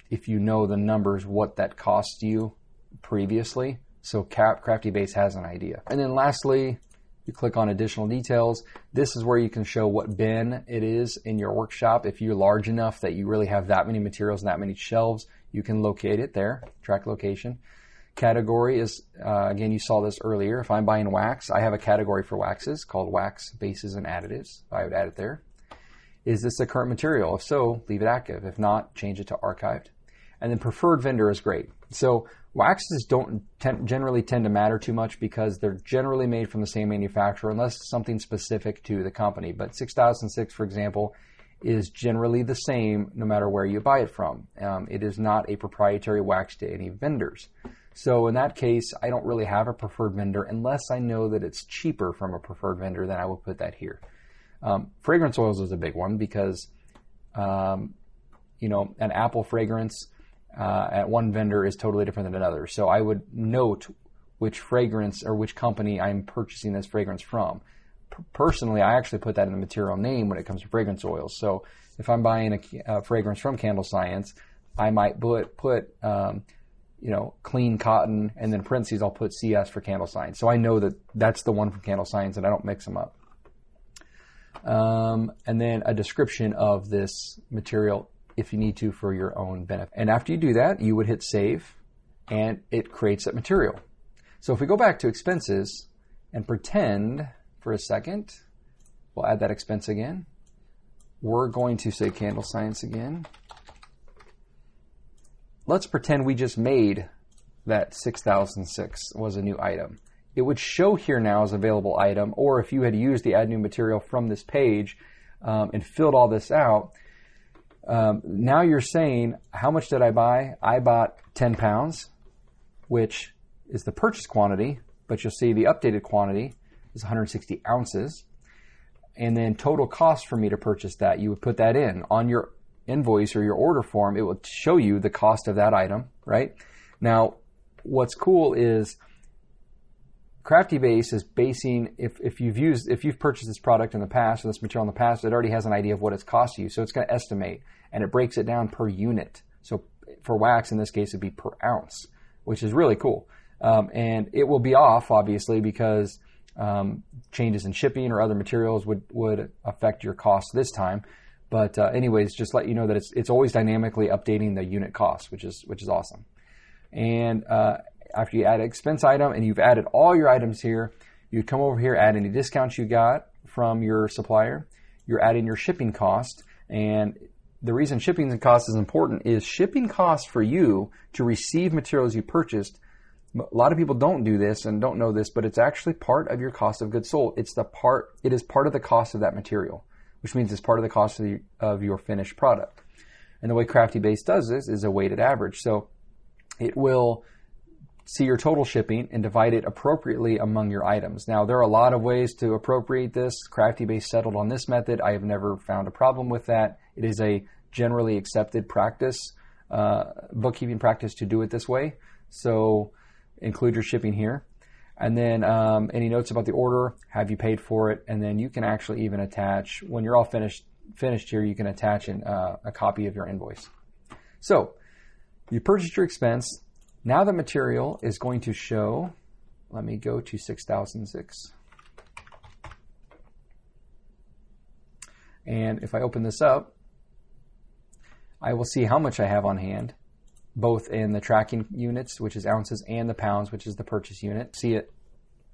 if you know the numbers, what that cost you previously. So Craftybase has an idea. And then lastly, you click on additional details. This is where you can show what bin it is in your workshop. If you're large enough that you really have that many materials and that many shelves, you can locate it there, track location. Category is, again, you saw this earlier. If I'm buying wax, I have a category for waxes called wax, bases, and additives. I would add it there. Is this the current material? If so, leave it active. If not, change it to archived. And then preferred vendor is great. So waxes don't generally tend to matter too much because they're generally made from the same manufacturer unless something specific to the company. But 6006, for example, is generally the same no matter where you buy it from. It is not a proprietary wax to any vendors. So in that case, I don't really have a preferred vendor unless I know that it's cheaper from a preferred vendor, then I will put that here. Fragrance oils is a big one because, an apple fragrance at one vendor is totally different than another. So I would note which fragrance or which company I'm purchasing this fragrance from. Personally, I actually put that in the material name when it comes to fragrance oils. So if I'm buying a fragrance from Candle Science, I might put clean cotton, and then parentheses I'll put CS for Candle Science. So I know that that's the one from Candle Science and I don't mix them up. And then a description of this material if you need to for your own benefit. And after you do that, you would hit save and it creates that material. So if we go back to expenses and pretend for a second, we'll add that expense again. We're going to say candle science again. Let's pretend we just made that 6006 was a new item. It would show here now as available item, or if you had used the add new material from this page and filled all this out, now you're saying, how much did I buy? I bought 10 pounds, which is the purchase quantity, but you'll see the updated quantity is 160 ounces. And then total cost for me to purchase that, you would put that in on your invoice or your order form. It will show you the cost of that item, right? Now, what's cool is Craftybase is basing, if you've purchased this product in the past or this material in the past, it already has an idea of what it's cost you. So it's going to estimate, and it breaks it down per unit. So for wax, in this case, it'd be per ounce, which is really cool. And it will be off, obviously, because changes in shipping or other materials would affect your cost this time. But anyways, just let you know that it's always dynamically updating the unit cost, which is awesome. And after you add an expense item and you've added all your items here, you come over here, add any discounts you got from your supplier. You're adding your shipping cost. And the reason shipping and cost is important is shipping costs for you to receive materials you purchased. A lot of people don't do this and don't know this, but it's actually part of your cost of goods sold. It is part of the cost of that material, which means it's part of the cost of your finished product. And the way Craftybase does this is a weighted average. So it will see your total shipping and divide it appropriately among your items. Now, there are a lot of ways to appropriate this. Craftybase settled on this method. I have never found a problem with that. It is a generally accepted practice, bookkeeping practice, to do it this way. So include your shipping here. And then any notes about the order, have you paid for it? And then you can actually even attach, when you're all finished here, you can attach a copy of your invoice. So you purchased your expense. Now the material is going to show, let me go to 6006. And if I open this up, I will see how much I have on hand, both in the tracking units, which is ounces, and the pounds, which is the purchase unit. See it,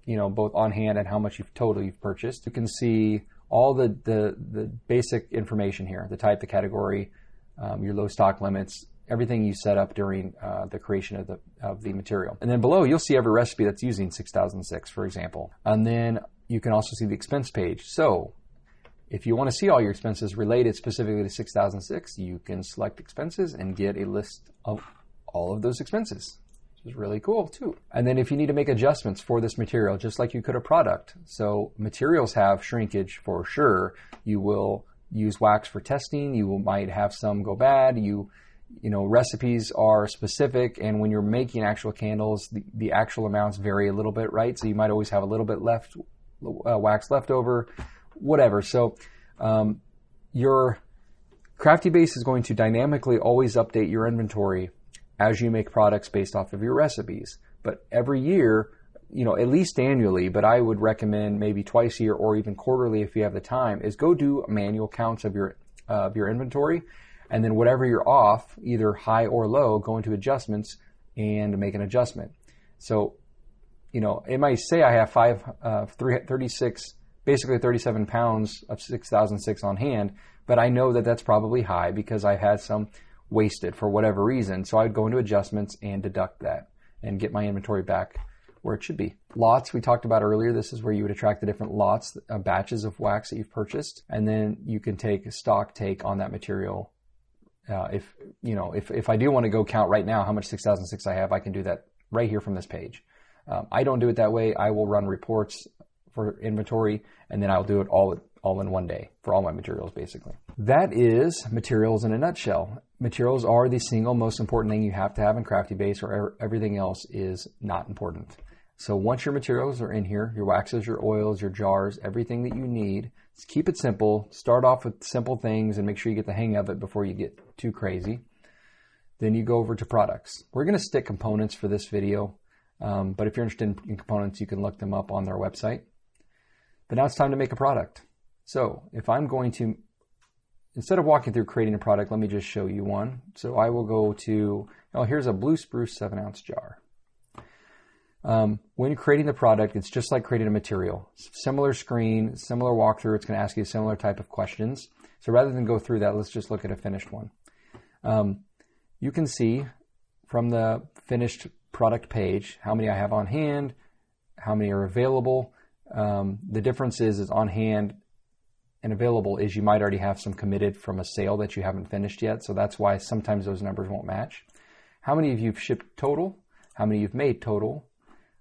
both on hand and how much you've purchased. You can see all the basic information here, the type, the category, your low stock limits, everything you set up during the creation of the material. And then below, you'll see every recipe that's using 6006, for example. And then you can also see the expense page. So if you want to see all your expenses related specifically to 6006, you can select expenses and get a list of all of those expenses, which is really cool too. And then if you need to make adjustments for this material, just like you could a product. So materials have shrinkage for sure. You will use wax for testing. You might have some go bad. Recipes are specific, and when you're making actual candles, the actual amounts vary a little bit, right? So you might always have a little bit wax left over, whatever. So your Craftybase is going to dynamically always update your inventory as you make products based off of your recipes. But every year, at least annually, but I would recommend maybe twice a year or even quarterly if you have the time, is go do manual counts of your inventory. And then whatever you're off, either high or low, go into adjustments and make an adjustment. So, it might say I have 36, basically 37 pounds of 6006 on hand, but I know that that's probably high because I've had some wasted for whatever reason. So I'd go into adjustments and deduct that and get my inventory back where it should be. Lots we talked about earlier. This is where you would attract the different lots, batches of wax that you've purchased. And then you can take a stock take on that material. If I do want to go count right now how much 6006 I have, I can do that right here from this page. I don't do it that way. I will run reports for inventory, and then I'll do it all in one day for all my materials, basically. That is materials in a nutshell. Materials are the single most important thing you have to have in Craftybase, or everything else is not important. So once your materials are in here, your waxes, your oils, your jars, everything that you need, keep it simple. Start off with simple things and make sure you get the hang of it before you get too crazy. Then you go over to products. We're going to stick components for this video, but if you're interested in components, you can look them up on their website. But now it's time to make a product. So if I'm going to, instead of walking through creating a product, let me just show you one. So I will go to, here's a blue spruce 7-ounce jar. When creating the product, it's just like creating a material. Similar screen, similar walkthrough. It's going to ask you a similar type of questions. So rather than go through that, let's just look at a finished one. You can see from the finished product page how many I have on hand, how many are available. The difference is on hand and available is you might already have some committed from a sale that you haven't finished yet. So that's why sometimes those numbers won't match. How many of you've shipped total, how many you've made total,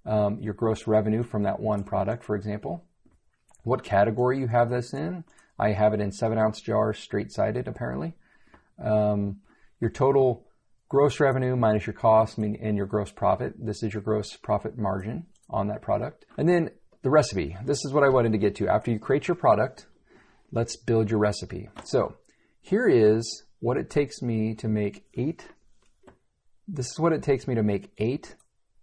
your gross revenue from that one product, for example, what category you have this in. I have it in 7-ounce jars, straight-sided, apparently. Your total gross revenue minus your cost and your gross profit. This is your gross profit margin on that product. And then the recipe. This is what I wanted to get to. After you create your product, let's build your recipe. So here is what it takes me to make 8. This is what it takes me to make 8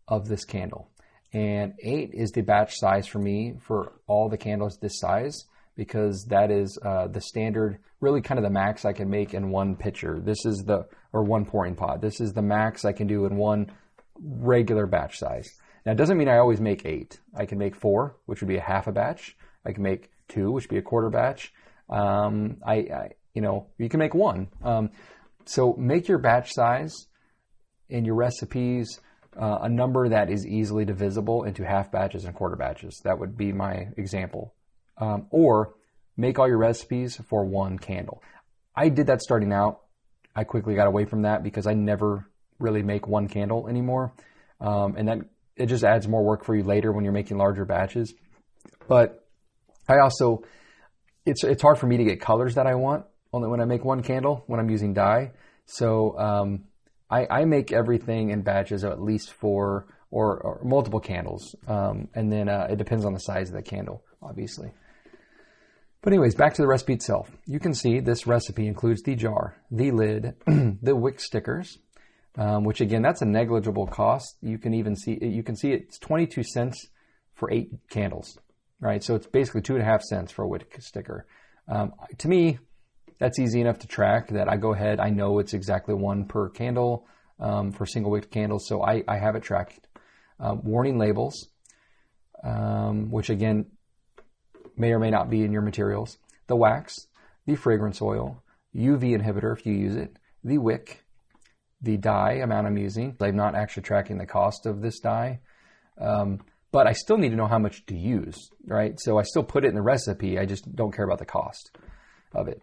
of this candle. And 8 is the batch size for me for all the candles this size, because that is the standard, really kind of the max I can make in one pitcher. This is or one pouring pot. This is the max I can do in one regular batch size. Now, it doesn't mean I always make 8. I can make 4, which would be a half a batch. I can make 2, which would be a quarter batch. You can make 1. So make your batch size in your recipes a number that is easily divisible into half batches and quarter batches. That would be my example. Or make all your recipes for one candle. I did that starting out. I quickly got away from that because I never really make one candle anymore. And that it just adds more work for you later when you're making larger batches. But I also, it's hard for me to get colors that I want only when I make one candle, when I'm using dye. So I make everything in batches of at least 4 or multiple candles. And then it depends on the size of the candle, obviously. But anyways, back to the recipe itself. You can see this recipe includes the jar, the lid, the wick stickers, which again, that's a negligible cost. You can see it's 22 cents for 8 candles, right? So it's basically 2.5 cents for a wick sticker. To me, that's easy enough to track that I go ahead. I know it's exactly 1 per candle for single wick candles. So I have it tracked. Warning labels, which again, may or may not be in your materials. The wax, the fragrance oil, UV inhibitor if you use it, the wick, the dye amount I'm using. I'm not actually tracking the cost of this dye, but I still need to know how much to use, right? So I still put it in the recipe. I just don't care about the cost of it.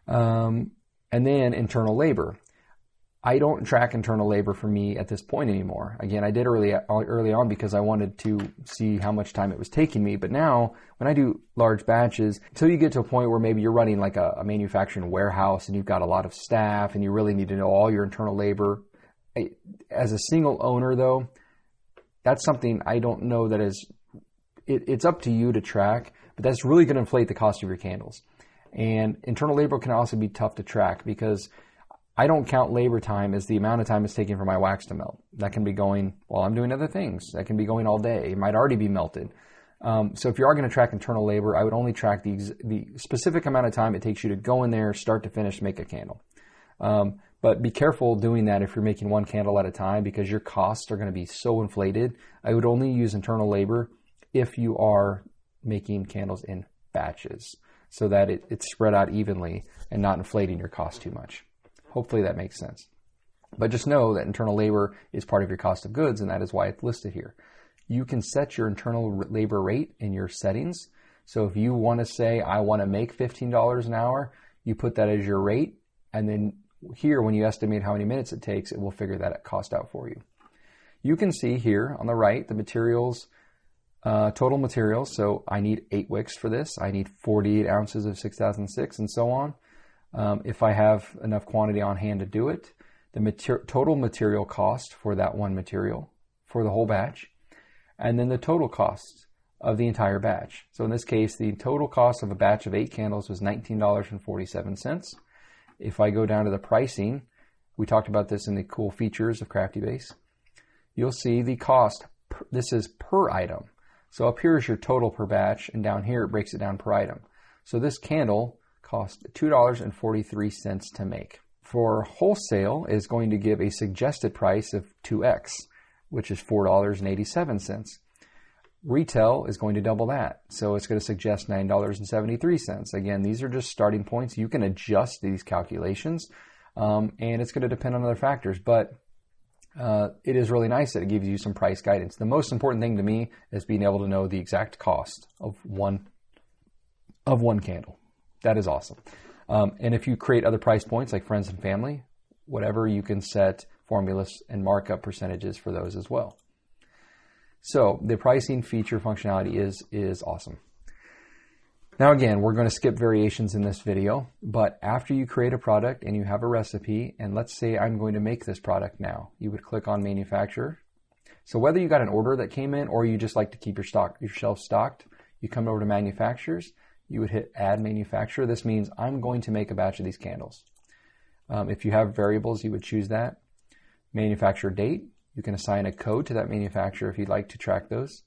And then internal labor. I don't track internal labor for me at this point anymore. Again, I did early on because I wanted to see how much time it was taking me. But now when I do large batches, until you get to a point where maybe you're running like a manufacturing warehouse and you've got a lot of staff and you really need to know all your internal labor. As a single owner though, that's something I don't know that is, it's up to you to track, but that's really going to inflate the cost of your candles. And internal labor can also be tough to track because I don't count labor time as the amount of time it's taking for my wax to melt. That can be going while I'm doing other things. That can be going all day. It might already be melted. So if you are going to track internal labor, I would only track the specific amount of time it takes you to go in there, start to finish, make a candle. But be careful doing that if you're making one candle at a time because your costs are going to be so inflated. I would only use internal labor if you are making candles in batches so that it's spread out evenly and not inflating your cost too much. Hopefully that makes sense. But just know that internal labor is part of your cost of goods, and that is why it's listed here. You can set your internal labor rate in your settings. So if you want to say, I want to make $15 an hour, you put that as your rate. And then here, when you estimate how many minutes it takes, it will figure that cost out for you. You can see here on the right, the materials, total materials. So I need 8 wicks for this. I need 48 ounces of 6006 and so on. If I have enough quantity on hand to do it, the total material cost for that one material for the whole batch, and then the total cost of the entire batch. So in this case, the total cost of a batch of 8 candles was $19.47. If I go down to the pricing, we talked about this in the cool features of Craftybase, you'll see the cost. This is per item. So up here is your total per batch, and down here it breaks it down per item. So this candle cost $2.43 to make. For wholesale is going to give a suggested price of 2x. which is $4.87. Retail is going to double that, so it's going to suggest $9.73. Again, these are just starting points. You can adjust these calculations, and it's going to depend on other factors, but it is really nice that it gives you some price guidance. The most important thing to me is being able to know the exact cost of one candle. That is awesome. And if you create other price points like friends and family, whatever, you can set formulas and markup percentages for those as well. So the pricing feature functionality is awesome. Now again, we're going to skip variations in this video, but after you create a product and you have a recipe, and let's say I'm going to make this product now, you would click on manufacturer. So whether you got an order that came in or you just like to keep your shelf stocked, you come over to manufacturers, you would hit add manufacturer. This means I'm going to make a batch of these candles. If you have variables, you would choose that. Manufacturer date, you can assign a code to that manufacturer if you'd like to track those.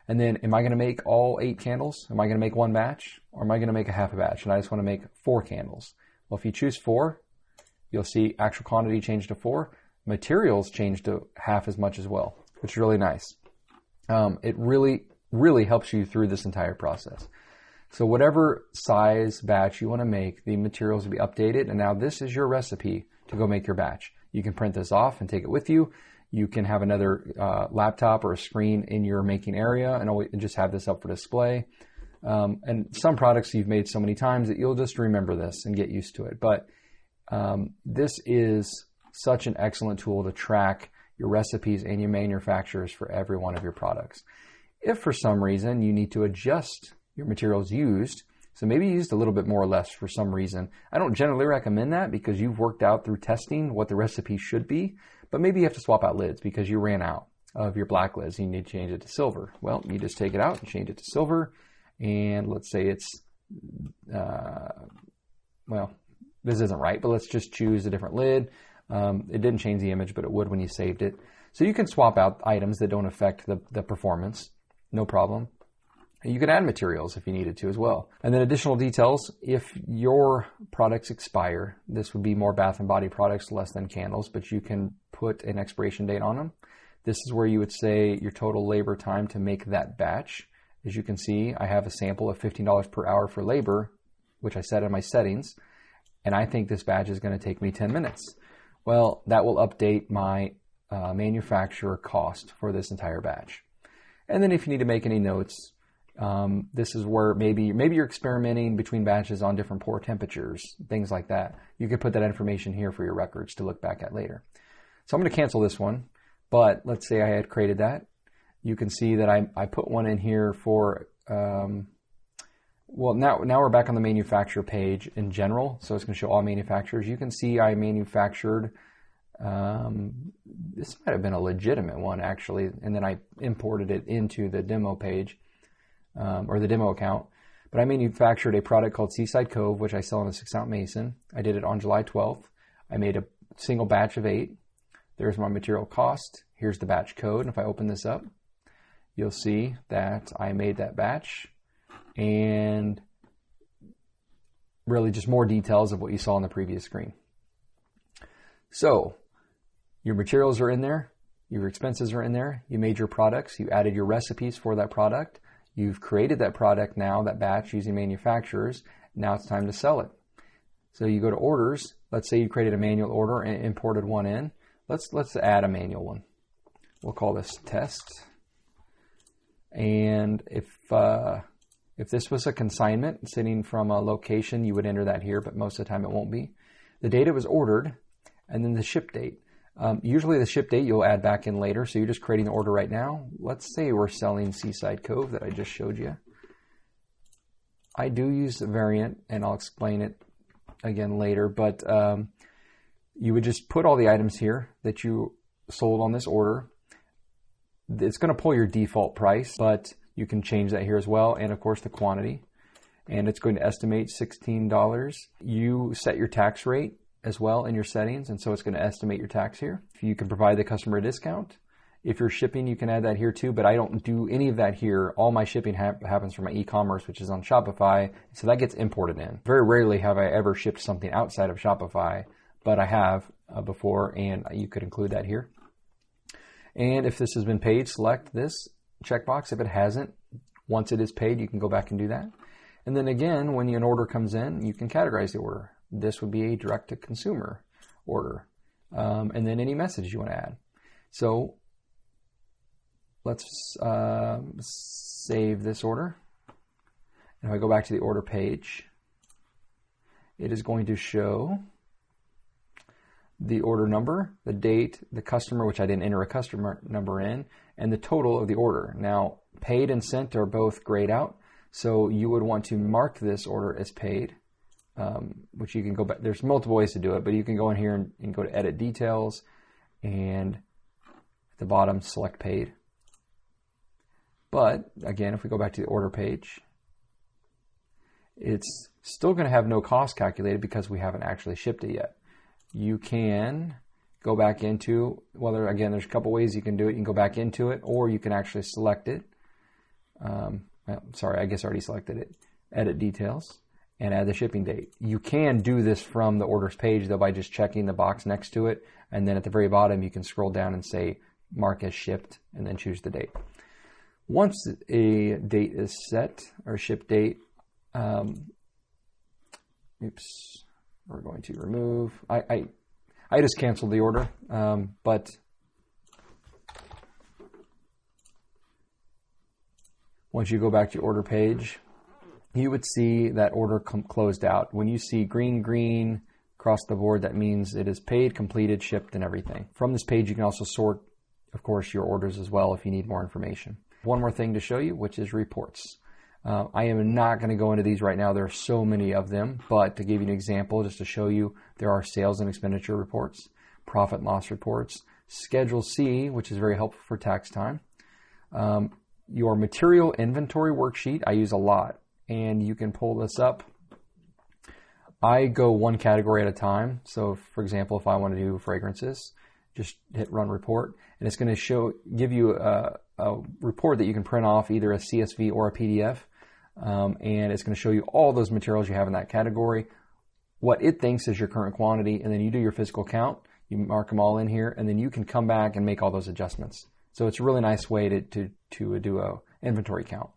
And then, am I going to make all 8 candles? Am I going to make one batch? Or am I going to make a half a batch? And I just want to make 4 candles. Well, if you choose 4, you'll see actual quantity change to 4. Materials change to half as much as well, which is really nice. It really helps you through this entire process. So whatever size batch you want to make, the materials will be updated. And now this is your recipe to go make your batch. You can print this off and take it with you. You can have another laptop or a screen in your making area and just have this up for display. And some products you've made so many times that you'll just remember this and get used to it. But this is such an excellent tool to track your recipes and your manufacturers for every one of your products. If for some reason you need to adjust your materials used, so maybe you used a little bit more or less for some reason, I don't generally recommend that because you've worked out through testing what the recipe should be. But maybe you have to swap out lids because you ran out of your black lids. You need to change it to silver. Well, you just take it out and change it to silver. And let's say it's, well, this isn't right, but let's just choose a different lid. It didn't change the image, but it would when you saved it. So you can swap out items that don't affect the performance. No problem. You can add materials if you needed to as well. And then additional details, if your products expire, this would be more bath and body products, less than candles, but you can put an expiration date on them. This is where you would say your total labor time to make that batch. As you can see, I have a sample of $15 per hour for labor, which I set in my settings, and I think this batch is going to take me 10 minutes. Well, that will update my manufacturer cost for this entire batch. And then if you need to make any notes, this is where maybe you're experimenting between batches on different pour temperatures, things like that. You could put that information here for your records to look back at later. So I'm going to cancel this one, but let's say I had created that. You can see that I put one in here for, well, now we're back on the manufacturer page in general. So it's going to show all manufacturers. You can see I manufactured, this might have been a legitimate one actually, and then I imported it into the demo page. Or the demo account, but I manufactured a product called Seaside Cove, which I sell in a 6-ounce mason. I did it on July 12th. I made a single batch of 8. There's my material cost. Here's the batch code. And if I open this up, you'll see that I made that batch and really just more details of what you saw on the previous screen. So your materials are in there. Your expenses are in there. You made your products. You added your recipes for that product. You've created that product now, that batch using manufacturers. Now it's time to sell it. So you go to orders. Let's say you created a manual order and imported one in. Let's add a manual one. We'll call this test. And if this was a consignment sitting from a location, you would enter that here, but most of the time it won't be. The date it was ordered, and then the ship date. Usually the ship date you'll add back in later, so you're just creating the order right now. Let's say we're selling Seaside Cove that I just showed you. I do use the variant, and I'll explain it again later, but you would just put all the items here that you sold on this order. It's going to pull your default price, but you can change that here as well, and of course the quantity. And it's going to estimate $16. You set your tax rate as well in your settings, and so it's going to estimate your tax here. If you can provide the customer a discount. If you're shipping, you can add that here too, but I don't do any of that here. All my shipping happens from my e-commerce, which is on Shopify, so that gets imported in. Very rarely have I ever shipped something outside of Shopify, but I have before, and you could include that here. And if this has been paid, select this checkbox. If it hasn't, once it is paid, you can go back and do that. And then again, when an order comes in, you can categorize the order. This would be a direct-to-consumer order. And then any message you want to add. So let's save this order. And if I go back to the order page, it is going to show the order number, the date, the customer, which I didn't enter a customer number in, and the total of the order. Now, paid and sent are both grayed out, so you would want to mark this order as paid, which you can go back. There's multiple ways to do it, but you can go in here and go to Edit Details, and at the bottom, select Paid. But, again, if we go back to the order page, it's still going to have no cost calculated because we haven't actually shipped it yet. You can go back into, well, again, there's a couple ways you can do it. You can go back into it, or you can actually select it. Sorry, I guess I already selected it. Edit Details and add the shipping date. You can do this from the orders page, though, by just checking the box next to it. And then at the very bottom, you can scroll down and say mark as shipped and then choose the date. Once a date is set, or ship date, we're going to remove. I just canceled the order, but once you go back to your order page, you would see that order closed out. When you see green across the board, that means it is paid, completed, shipped, and everything. From this page, you can also sort, of course, your orders as well if you need more information. One more thing to show you, which is reports. I am not going to go into these right now. There are so many of them, but to give you an example, just to show you, there are sales and expenditure reports, profit and loss reports, Schedule C, which is very helpful for tax time, your material inventory worksheet, I use a lot, and you can pull this up. I go one category at a time. So, for example, if I want to do fragrances, just hit Run Report, and it's going to give you a report that you can print off, either a CSV or a PDF. And it's going to show you all those materials you have in that category, what it thinks is your current quantity, and then you do your physical count, you mark them all in here, and then you can come back and make all those adjustments. So it's a really nice way to do a inventory count.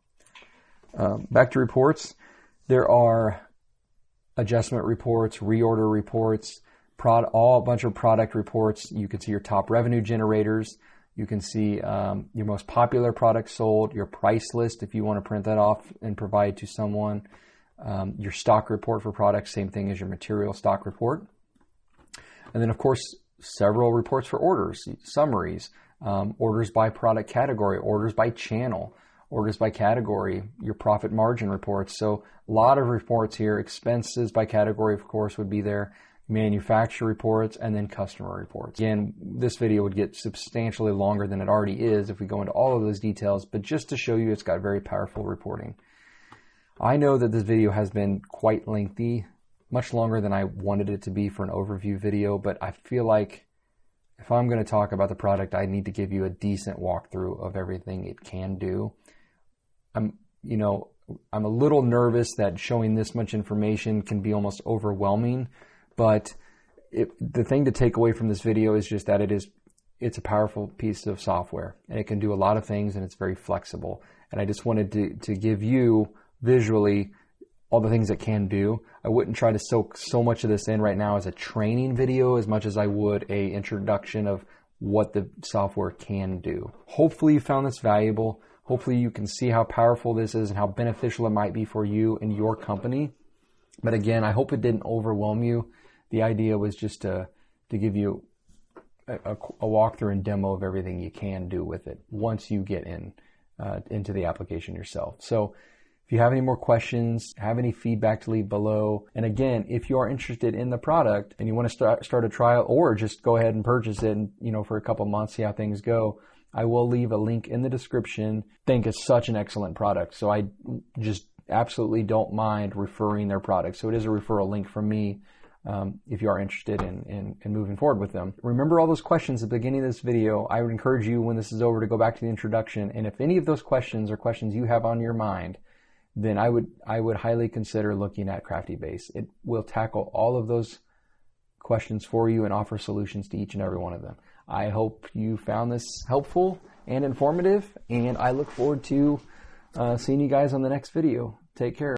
Back to reports, there are adjustment reports, reorder reports, a bunch of product reports. You can see your top revenue generators. You can see your most popular products sold, your price list if you want to print that off and provide to someone, your stock report for products, same thing as your material stock report. And then, of course, several reports for orders, summaries, orders by product category, orders by channel, orders by category, your profit margin reports. So a lot of reports here. Expenses by category, of course, would be there. Manufacturer reports, and then customer reports. Again, this video would get substantially longer than it already is if we go into all of those details, but just to show you, it's got very powerful reporting. I know that this video has been quite lengthy, much longer than I wanted it to be for an overview video, but I feel like if I'm going to talk about the product, I need to give you a decent walkthrough of everything it can do. I'm a little nervous that showing this much information can be almost overwhelming. But the thing to take away from this video is just that it's a powerful piece of software, and it can do a lot of things, and it's very flexible. And I just wanted to give you visually all the things it can do. I wouldn't try to soak so much of this in right now as a training video as much as I would a introduction of what the software can do. Hopefully you found this valuable. Hopefully you can see how powerful this is and how beneficial it might be for you and your company. But again, I hope it didn't overwhelm you. The idea was just to give you a walkthrough and demo of everything you can do with it once you get into the application yourself. So if you have any more questions, have any feedback to leave below. And again, if you are interested in the product and you want to start a trial, or just go ahead and purchase it and, for a couple months, see how things go, I will leave a link in the description. I think it's such an excellent product. So I just absolutely don't mind referring their product. So it is a referral link from me. If you are interested in moving forward with them. Remember all those questions at the beginning of this video. I would encourage you, when this is over, to go back to the introduction. And if any of those questions are questions you have on your mind, then I would highly consider looking at Craftybase. It will tackle all of those questions for you and offer solutions to each and every one of them. I hope you found this helpful and informative, and I look forward to seeing you guys on the next video. Take care.